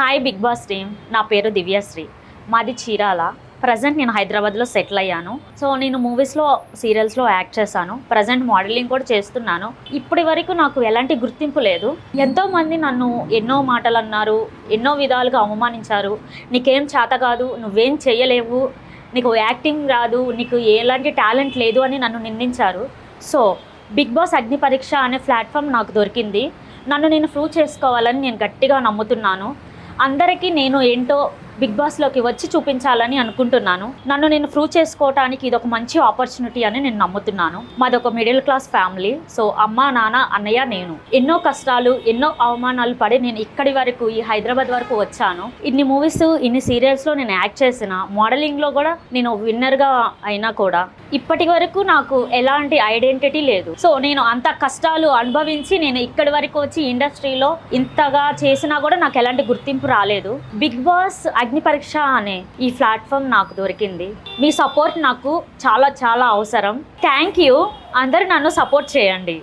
Hi big boss team, నా పేరు దివ్యశ్రీ. మాది చీరాల. ప్రజెంట్ నేను హైదరాబాద్లో సెటిల్ అయ్యాను. సో నేను మూవీస్లో, సీరియల్స్లో యాక్ట్ చేశాను. ప్రజెంట్ మోడలింగ్ కూడా చేస్తున్నాను. ఇప్పటి వరకు నాకు ఎలాంటి గుర్తింపు లేదు. ఎంతోమంది నన్ను ఎన్నో మాటలు అన్నారు, ఎన్నో విధాలుగా అవమానించారు. నీకేం చేత కాదు, నువ్వేం చేయలేవు, నీకు యాక్టింగ్ రాదు, నీకు ఎలాంటి టాలెంట్ లేదు అని నన్ను నిందించారు. సో బిగ్ బాస్ అగ్ని పరీక్ష అనే ప్లాట్ఫామ్ నాకు దొరికింది. నన్ను నేను ప్రూవ్ చేసుకోవాలని నేను గట్టిగా నమ్ముతున్నాను. అందరికీ నేను ఏంటో బిగ్ బాస్లోకి వచ్చి చూపించాలని అనుకుంటున్నాను. నన్ను నేను ప్రూవ్ చేసుకోవడానికి ఇది ఒక మంచి ఆపర్చునిటీ అని నేను నమ్ముతున్నాను. మాది ఒక మిడిల్ క్లాస్ ఫ్యామిలీ. సో అమ్మ, నాన్న, అన్నయ్య, నేను ఎన్నో కష్టాలు, ఎన్నో అవమానాలు పడి నేను ఇక్కడి వరకు, ఈ హైదరాబాద్ వరకు వచ్చాను. ఇన్ని మూవీస్, ఇన్ని సీరియల్స్లో నేను యాక్ట్ చేసిన, మోడలింగ్లో కూడా నేను విన్నర్గా అయినా కూడా ఇప్పటి వరకు నాకు ఎలాంటి ఐడెంటిటీ లేదు. సో నేను అంత కష్టాలు అనుభవించి నేను ఇక్కడి వరకు వచ్చి ఇండస్ట్రీలో ఇంతగా చేసినా కూడా నాకు ఎలాంటి గుర్తింపు రాలేదు. బిగ్ బాస్ అగ్ని పరీక్ష అనే ఈ ప్లాట్ఫామ్ నాకు దొరికింది. మీ సపోర్ట్ నాకు చాలా చాలా అవసరం. Thank you. అందరూ నన్ను సపోర్ట్ చేయండి.